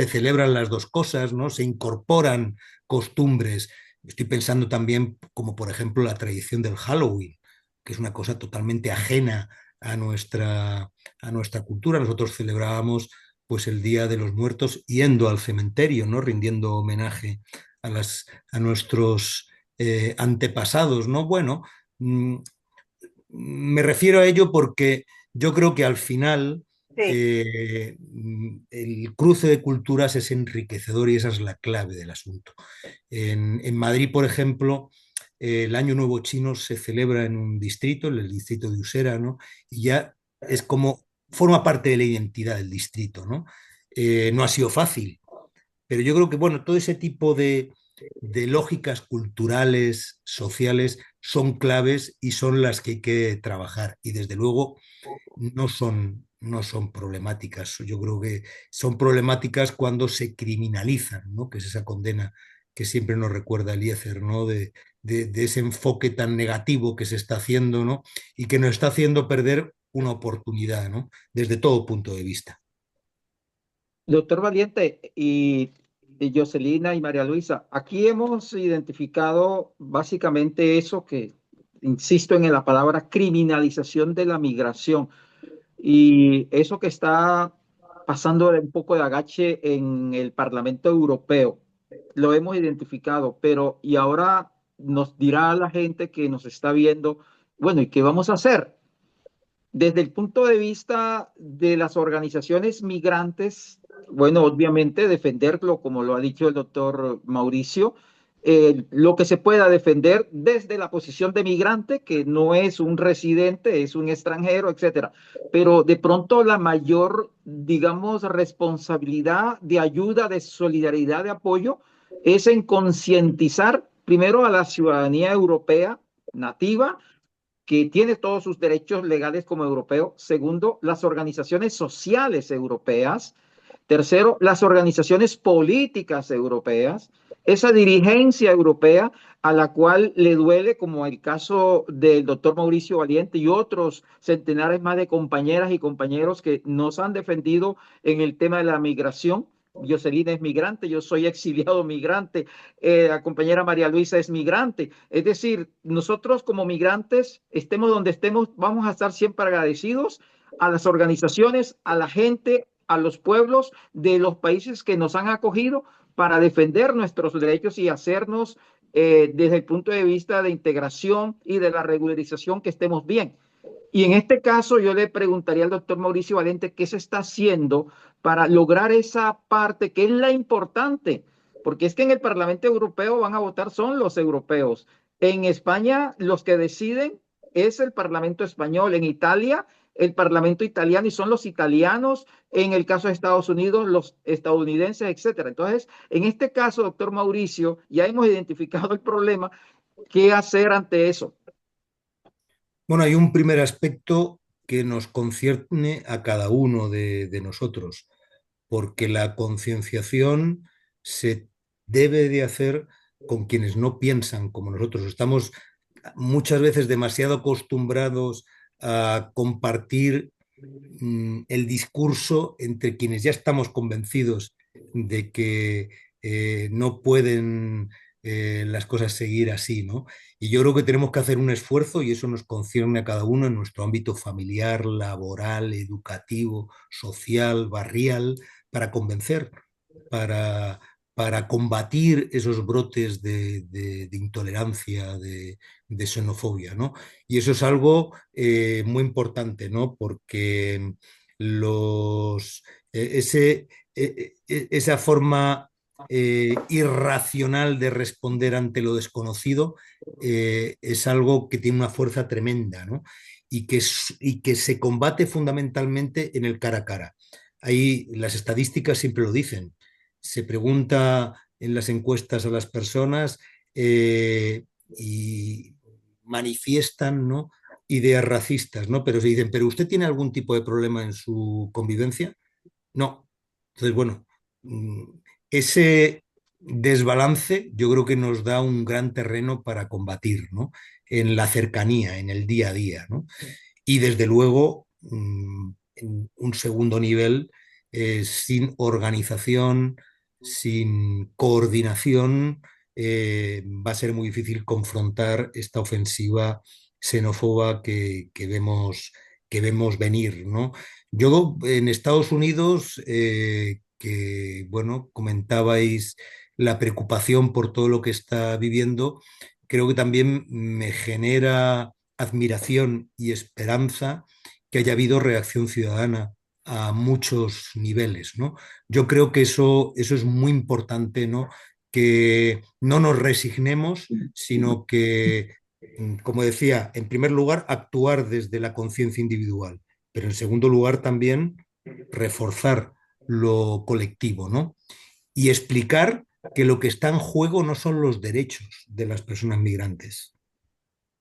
celebran las dos cosas, ¿no? Se incorporan costumbres. Estoy pensando también, como por ejemplo, la tradición del Halloween, que es una cosa totalmente ajena a nuestra cultura. Nosotros celebrábamos pues el Día de los Muertos yendo al cementerio, ¿no? Rindiendo homenaje a nuestros antepasados, ¿no? Bueno, me refiero a ello porque yo creo que al final Sí, el cruce de culturas es enriquecedor y esa es la clave del asunto. En Madrid, por ejemplo, el Año Nuevo Chino se celebra en un distrito, en el distrito de Usera, ¿no? Y ya es como, forma parte de la identidad del distrito, ¿no? No ha sido fácil, pero yo creo que, bueno, todo ese tipo de lógicas culturales, sociales, son claves y son las que hay que trabajar. Y desde luego no son problemáticas. Yo creo que son problemáticas cuando se criminalizan, ¿no? Que es esa condena que siempre nos recuerda Eliezer, ¿no? De ese enfoque tan negativo que se está haciendo, ¿no? Y que nos está haciendo perder una oportunidad, ¿no? Desde todo punto de vista. Doctor Valiente y Jocelina y María Luisa, aquí hemos identificado básicamente eso que, insisto en la palabra criminalización de la migración y eso que está pasando un poco de agache en el Parlamento Europeo. Lo hemos identificado, pero y ahora nos dirá la gente que nos está viendo, bueno, ¿y qué vamos a hacer? Desde el punto de vista de las organizaciones migrantes, bueno, obviamente defenderlo, como lo ha dicho el doctor Mauricio, lo que se pueda defender desde la posición de migrante, que no es un residente, es un extranjero, etcétera. Pero de pronto la mayor, digamos, responsabilidad de ayuda, de solidaridad, de apoyo, es en concientizar primero a la ciudadanía europea nativa que tiene todos sus derechos legales como europeo. Segundo, las organizaciones sociales europeas. Tercero, las organizaciones políticas europeas. Esa dirigencia europea a la cual le duele, como el caso del doctor Mauricio Valiente y otros centenares más de compañeras y compañeros que nos han defendido en el tema de la migración. Jocelyn es migrante, yo soy exiliado migrante, la compañera María Luisa es migrante. Es decir, nosotros como migrantes, estemos donde estemos, vamos a estar siempre agradecidos a las organizaciones, a la gente, a los pueblos de los países que nos han acogido para defender nuestros derechos y hacernos desde el punto de vista de integración y de la regularización que estemos bien. Y en este caso yo le preguntaría al doctor Mauricio Valente qué se está haciendo para lograr esa parte que es la importante, porque es que en el Parlamento Europeo van a votar son los europeos. En España los que deciden es el Parlamento español, en Italia el Parlamento italiano y son los italianos, en el caso de Estados Unidos los estadounidenses, etcétera. Entonces, en este caso, doctor Mauricio, ya hemos identificado el problema, ¿qué hacer ante eso? Bueno, hay un primer aspecto que nos concierne a cada uno de nosotros, porque la concienciación se debe de hacer con quienes no piensan como nosotros. Estamos muchas veces demasiado acostumbrados a compartir el discurso entre quienes ya estamos convencidos de que no pueden las cosas seguir así, ¿no? Y yo creo que tenemos que hacer un esfuerzo y eso nos concierne a cada uno en nuestro ámbito familiar, laboral, educativo, social, barrial, para convencer, para, para combatir esos brotes de intolerancia, de xenofobia, ¿no? Y eso es algo muy importante, ¿no? Porque esa forma irracional de responder ante lo desconocido es algo que tiene una fuerza tremenda, ¿no? Y que se combate fundamentalmente en el cara a cara. Ahí las estadísticas siempre lo dicen. Se pregunta en las encuestas a las personas y manifiestan, ¿no? Ideas racistas, ¿no? Pero se dicen, ¿pero usted tiene algún tipo de problema en su convivencia? No. Entonces, bueno, ese desbalance yo creo que nos da un gran terreno para combatir, ¿no? En la cercanía, en el día a día, ¿no? Y desde luego, en un segundo nivel, sin organización, sin coordinación, va a ser muy difícil confrontar esta ofensiva xenófoba que vemos venir, ¿no? Yo en Estados Unidos, que bueno, comentabais la preocupación por todo lo que está viviendo, creo que también me genera admiración y esperanza que haya habido reacción ciudadana a muchos niveles, ¿no? Yo creo que eso es muy importante, ¿no? Que no nos resignemos, sino que, como decía, en primer lugar, actuar desde la conciencia individual, pero en segundo lugar también reforzar lo colectivo, ¿no? Y explicar que lo que está en juego no son los derechos de las personas migrantes.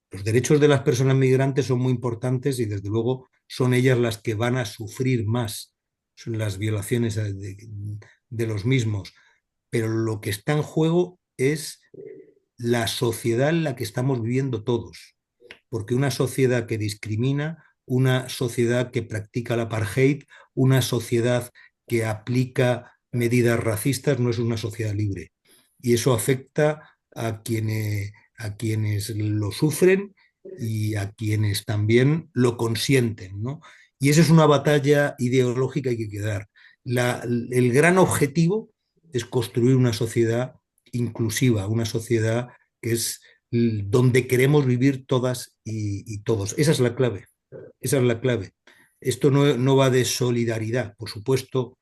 Los derechos de las personas migrantes son muy importantes y desde luego son ellas las que van a sufrir más las violaciones de los mismos. Pero lo que está en juego es la sociedad en la que estamos viviendo todos. Porque una sociedad que discrimina, una sociedad que practica el apartheid, una sociedad que aplica medidas racistas no es una sociedad libre. Y eso afecta a quienes lo sufren y a quienes también lo consienten, ¿no? Y esa es una batalla ideológica que hay que dar. El gran objetivo es construir una sociedad inclusiva, una sociedad que es donde queremos vivir todas y todos. Esa es la clave, esa es la clave. Esto no va de solidaridad, por supuesto,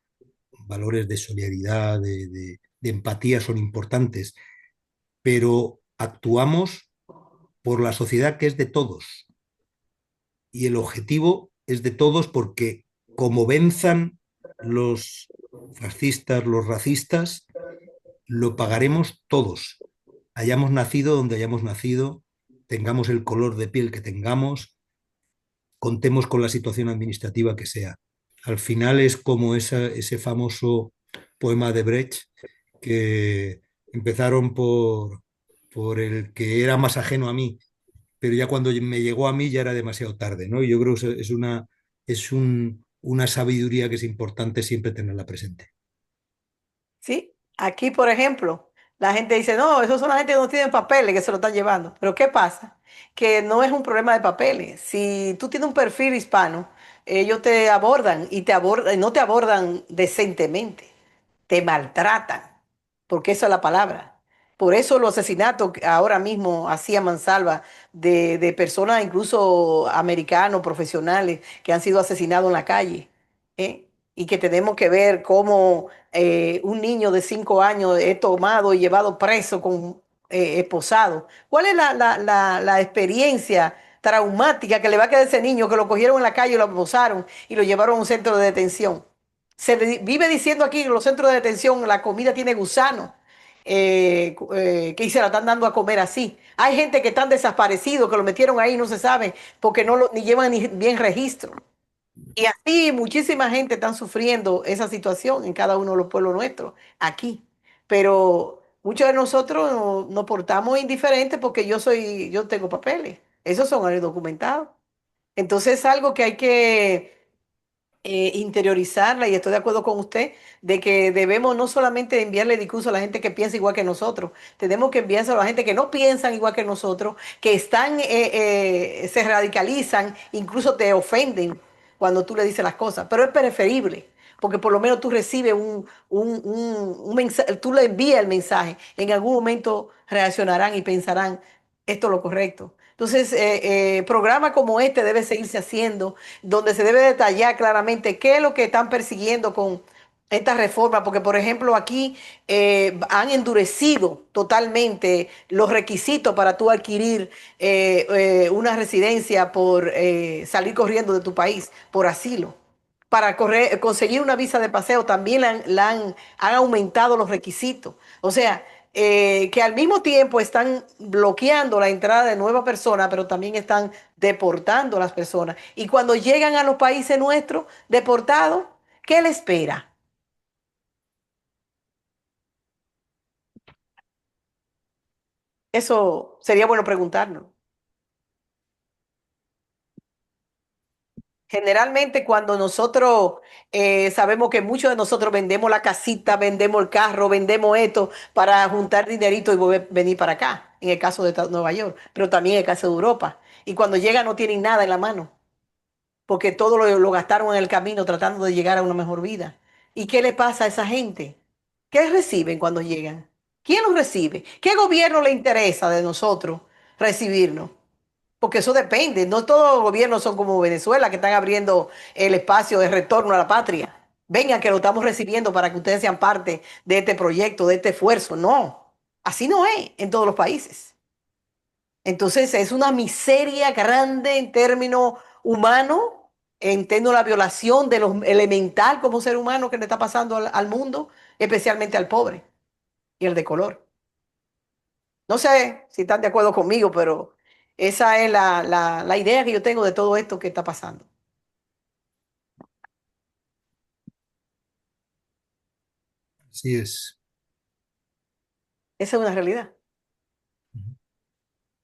valores de solidaridad, de empatía son importantes, pero actuamos por la sociedad que es de todos y el objetivo es de todos porque como venzan los fascistas, los racistas, lo pagaremos todos, hayamos nacido donde hayamos nacido, tengamos el color de piel que tengamos, contemos con la situación administrativa que sea. Al final es como ese famoso poema de Brecht que empezaron por el que era más ajeno a mí, pero ya cuando me llegó a mí ya era demasiado tarde, ¿no? Y yo creo que una sabiduría que es importante siempre tenerla presente. ¿Sí? Aquí, por ejemplo, la gente dice, no, esos son la gente que no tienen papeles, que se lo están llevando. Pero ¿qué pasa? Que no es un problema de papeles. Si tú tienes un perfil hispano, ellos te abordan y te abordan, no te abordan decentemente, te maltratan, porque esa es la palabra. Por eso los asesinatos que ahora mismo hacía mansalva de personas, incluso americanos, profesionales, que han sido asesinados en la calle, ¿eh? Y que tenemos que ver cómo un niño de 5 años es tomado y llevado preso con esposado. ¿Cuál es la experiencia traumática que le va a quedar a ese niño que lo cogieron en la calle, lo esposaron y lo llevaron a un centro de detención? Vive diciendo aquí que en los centros de detención la comida tiene gusano, que se la están dando a comer así. Hay gente que están desaparecidos, que lo metieron ahí y no se sabe porque ni llevan ni bien registro. Y así muchísima gente está sufriendo esa situación en cada uno de los pueblos nuestros, aquí. Pero muchos de nosotros nos portamos indiferentes porque yo tengo papeles. Esos son documentados. Entonces es algo que hay que interiorizarla y estoy de acuerdo con usted de que debemos no solamente enviarle discursos a la gente que piensa igual que nosotros, tenemos que enviárselo a la gente que no piensan igual que nosotros, que se radicalizan, incluso te ofenden cuando tú le dices las cosas, pero es preferible. Porque por lo menos tú recibes un mensaje, tú le envías el mensaje, en algún momento reaccionarán y pensarán, esto es lo correcto. Entonces, programas como este debe seguirse haciendo donde se debe detallar claramente qué es lo que están persiguiendo con esta reforma, porque por ejemplo aquí han endurecido totalmente los requisitos para tú adquirir una residencia por salir corriendo de tu país, por asilo. Para conseguir una visa de paseo también han aumentado los requisitos. O sea, que al mismo tiempo están bloqueando la entrada de nuevas personas, pero también están deportando a las personas. Y cuando llegan a los países nuestros, deportados, ¿qué le espera? Eso sería bueno preguntarnos. Generalmente cuando nosotros sabemos que muchos de nosotros vendemos la casita, vendemos el carro, vendemos esto para juntar dinerito y venir para acá, en el caso de Nueva York, pero también en el caso de Europa. Y cuando llegan no tienen nada en la mano, porque todo lo gastaron en el camino tratando de llegar a una mejor vida. ¿Y qué le pasa a esa gente? ¿Qué reciben cuando llegan? ¿Quién los recibe? ¿Qué gobierno le interesa de nosotros recibirnos? porque eso depende. No todos los gobiernos son como Venezuela, que están abriendo el espacio de retorno a la patria. Vengan, que lo estamos recibiendo para que ustedes sean parte de este proyecto, de este esfuerzo. No, así no es en todos los países. Entonces es una miseria grande en términos humanos, en términos de la violación de lo elemental como ser humano que le está pasando al mundo, especialmente al pobre y el de color. No sé si están de acuerdo conmigo, pero esa es la idea que yo tengo de todo esto que está pasando. Así es. Esa es una realidad. Ujú.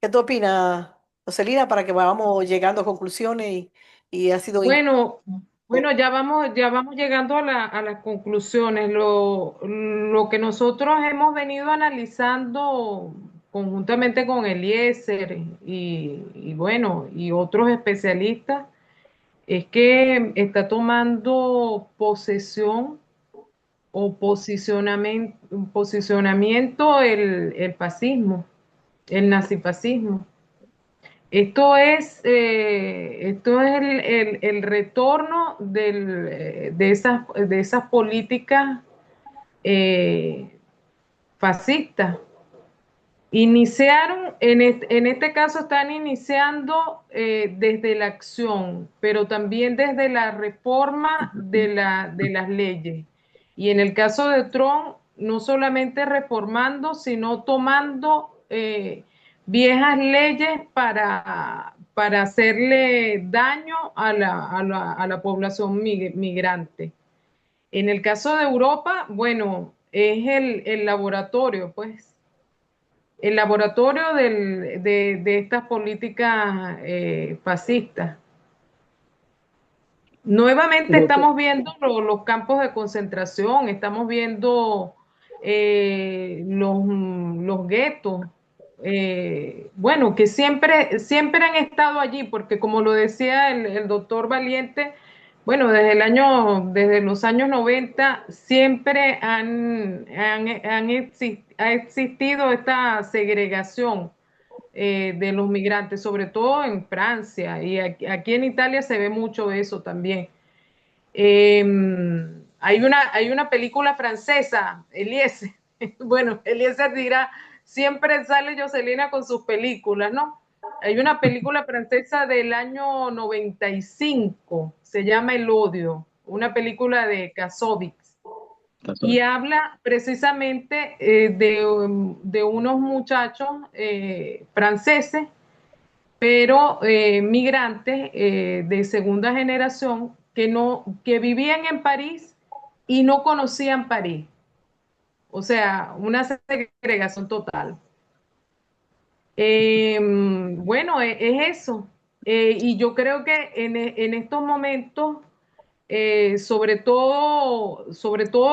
¿Qué tú opinas, Joselina, para que vayamos llegando a conclusiones y ha sido... Bueno, bueno, ya vamos llegando a las conclusiones. Lo que nosotros hemos venido analizando conjuntamente con Eliezer y bueno, y otros especialistas, es que está tomando posesión o posicionamiento el fascismo, el nazifascismo. Esto es el retorno de esas políticas eh, fascistas. Iniciaron, en este caso están iniciando desde la acción, pero también desde la reforma de las leyes. Y en el caso de Trump, no solamente reformando, sino tomando viejas leyes para hacerle daño a la población migrante. En el caso de Europa, bueno, es el laboratorio, pues el laboratorio de estas políticas fascistas. Nuevamente Doctor, estamos viendo los campos de concentración, estamos viendo los guetos, bueno, que siempre han estado allí, porque como lo decía el doctor Valiente, bueno, desde los años 90 siempre ha existido esta segregación de los migrantes, sobre todo en Francia, y aquí en Italia se ve mucho eso también. Eh, hay una película francesa, Eliezer, bueno, Eliezer dirá, siempre sale Jocelina con sus películas, ¿no? Hay una película francesa del año 95, se llama El Odio, una película de Kassovitz, y habla precisamente de unos muchachos franceses, pero migrantes de segunda generación que vivían en París y no conocían París. O sea, una segregación total. Bueno, es eso. Y yo creo que en estos momentos, sobre todo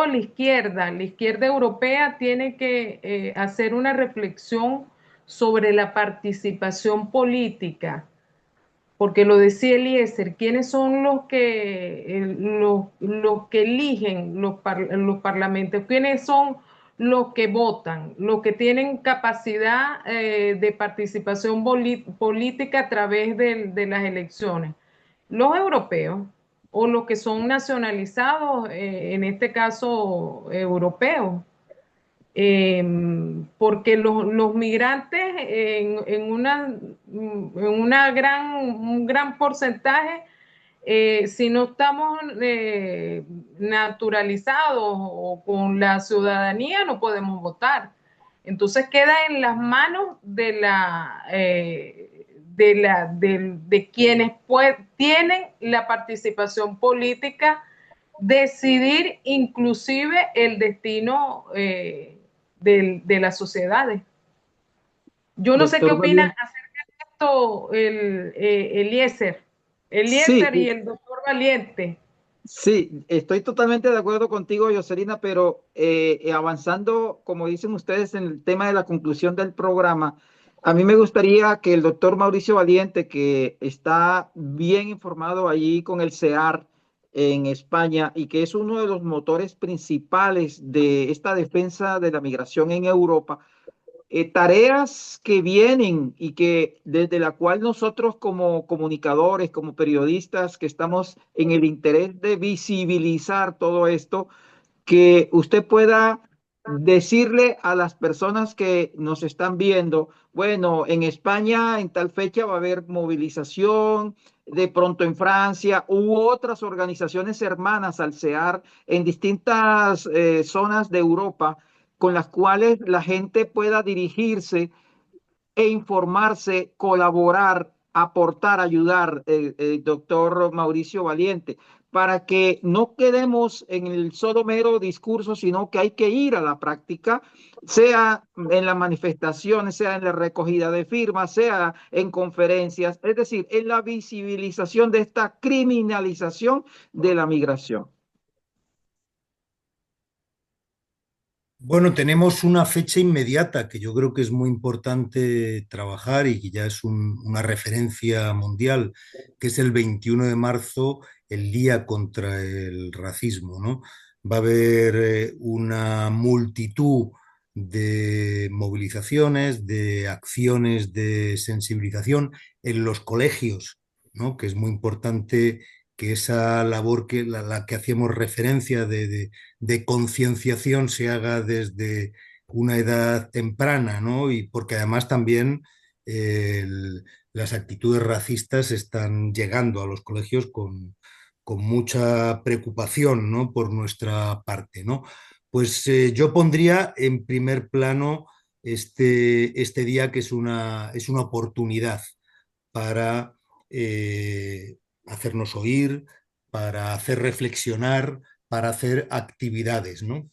la izquierda europea tiene que hacer una reflexión sobre la participación política, porque lo decía Eliezer, ¿quiénes son los que eligen los parlamentos? ¿Quiénes son los que votan, los que tienen capacidad de participación política a través de las elecciones? Los europeos o los que son nacionalizados, en este caso europeos. Porque los migrantes un gran porcentaje, si no estamos naturalizados o con la ciudadanía, no podemos votar. Entonces queda en las manos de quienes tienen la participación política, decidir inclusive el destino de las sociedades. Yo no sé qué doctor opina Valiente. acerca de esto Sí, Eliezer y el doctor Valiente. sí, estoy totalmente de acuerdo contigo, Jocelina, pero avanzando, como dicen ustedes, en el tema de la conclusión del programa, a mí me gustaría que el doctor Mauricio Valiente, que está bien informado allí con el CEAR en España y que es uno de los motores principales de esta defensa de la migración en Europa, tareas que vienen y que desde la cual nosotros como comunicadores, como periodistas que estamos en el interés de visibilizar todo esto, que usted pueda decirle a las personas que nos están viendo, bueno, en España en tal fecha va a haber movilización, de pronto en Francia u otras organizaciones hermanas al CEAR en distintas zonas de Europa con las cuales la gente pueda dirigirse e informarse, colaborar, aportar, ayudar, doctor Mauricio Valiente, para que no quedemos en el solo mero discurso, sino que hay que ir a la práctica, sea en las manifestaciones, sea en la recogida de firmas, sea en conferencias, es decir, en la visibilización de esta criminalización de la migración. Bueno, tenemos una fecha inmediata que yo creo que es muy importante trabajar y que ya es una referencia mundial, que es el 21 de marzo, el Día contra el Racismo, ¿no? Va a haber una multitud de movilizaciones, de acciones de sensibilización en los colegios, ¿no? Que es muy importante que esa labor que la que hacíamos referencia de concienciación se haga desde una edad temprana, ¿no? Y porque además también las actitudes racistas están llegando a los colegios con mucha preocupación, ¿no? Por nuestra parte, ¿no? Pues yo pondría en primer plano este día que es una oportunidad para hacernos oír, para hacer reflexionar, para hacer actividades, ¿no?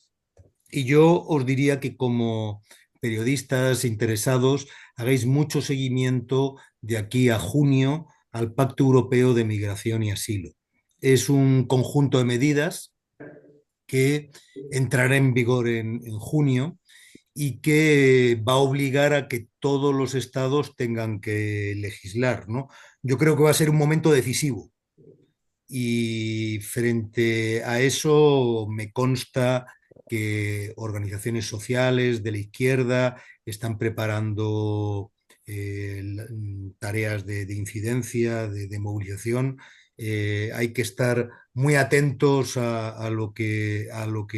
Y yo os diría que como periodistas interesados hagáis mucho seguimiento de aquí a junio al Pacto Europeo de Migración y Asilo. Es un conjunto de medidas que entrará en vigor en junio y que va a obligar a que todos los estados tengan que legislar, ¿no? Yo creo que va a ser un momento decisivo y frente a eso me consta que organizaciones sociales de la izquierda están preparando tareas de incidencia, de movilización. Hay que estar muy atentos a lo que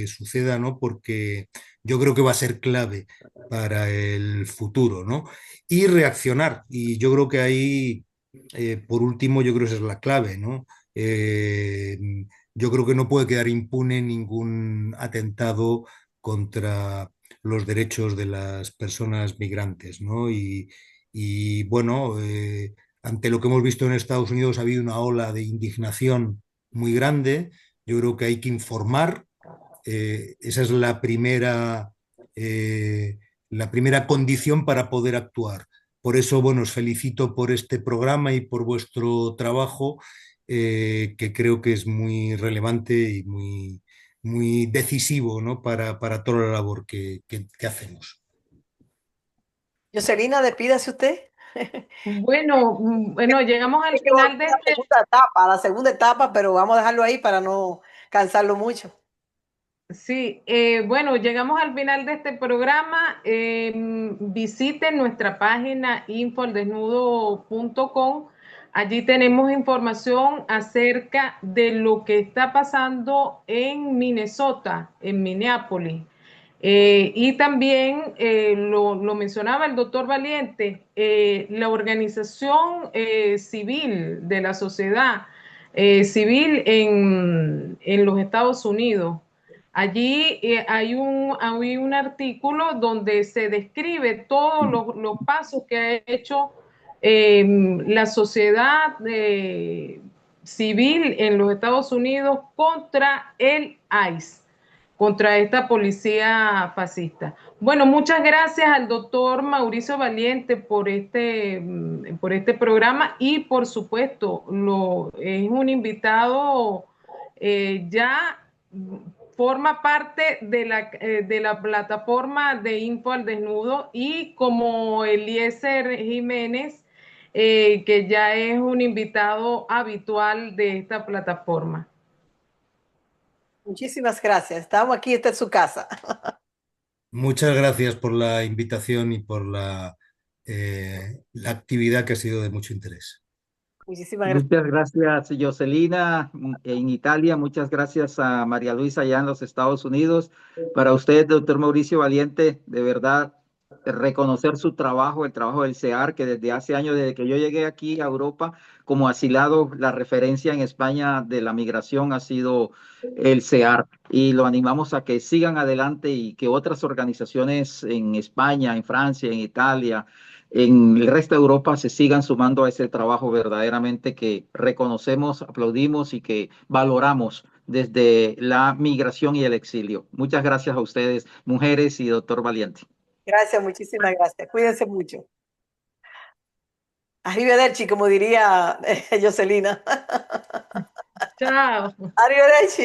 suceda, ¿no? Porque yo creo que va a ser clave para el futuro, ¿no? Y reaccionar. Y yo creo que ahí, por último, yo creo que esa es la clave, ¿no? Eh, yo creo que no puede quedar impune ningún atentado contra los derechos de las personas migrantes, ¿no? Y, bueno, ante lo que hemos visto en Estados Unidos ha habido una ola de indignación muy grande. Yo creo que hay que informar. Esa es la primera condición para poder actuar. Por eso, bueno, os felicito por este programa y por vuestro trabajo, que creo que es muy relevante y muy decisivo, ¿no? Para toda la labor que hacemos. Jocelina, despídase usted. Bueno, llegamos al Que volver final de a la segunda etapa, pero vamos a dejarlo ahí para no cansarlo mucho. Sí, bueno, llegamos al final de este programa. Visiten nuestra página infoaldesnudo.com. Allí tenemos información acerca de lo que está pasando en Minnesota, en Minneapolis. Y también lo mencionaba el doctor Valiente, la organización civil de la sociedad civil en los Estados Unidos. Allí hay un artículo donde se describe todos los pasos que ha hecho la sociedad civil en los Estados Unidos contra el ICE, contra esta policía fascista. Bueno, muchas gracias al doctor Mauricio Valiente por este programa y por supuesto es un invitado ya forma parte de la plataforma de Info al Desnudo y como Eliezer Jiménez, que ya es un invitado habitual de esta plataforma. Muchísimas gracias. Estamos aquí, esta es su casa. Muchas gracias por la invitación y por la actividad que ha sido de mucho interés. Muchísimas gracias. Muchas gracias, Jocelina, en Italia. Muchas gracias a María Luisa allá en los Estados Unidos. Para usted, doctor Mauricio Valiente, de verdad, reconocer su trabajo, el trabajo del CEAR, que desde hace años, desde que yo llegué aquí a Europa como asilado, la referencia en España de la migración ha sido el CEAR. Y lo animamos a que sigan adelante y que otras organizaciones en España, en Francia, en Italia, en el resto de Europa se sigan sumando a ese trabajo verdaderamente que reconocemos, aplaudimos y que valoramos desde la migración y el exilio. Muchas gracias a ustedes, mujeres y doctor Valiente. Gracias, muchísimas gracias. Cuídense mucho. Arrivederci, como diría Jocelina. Chao. Arrivederci.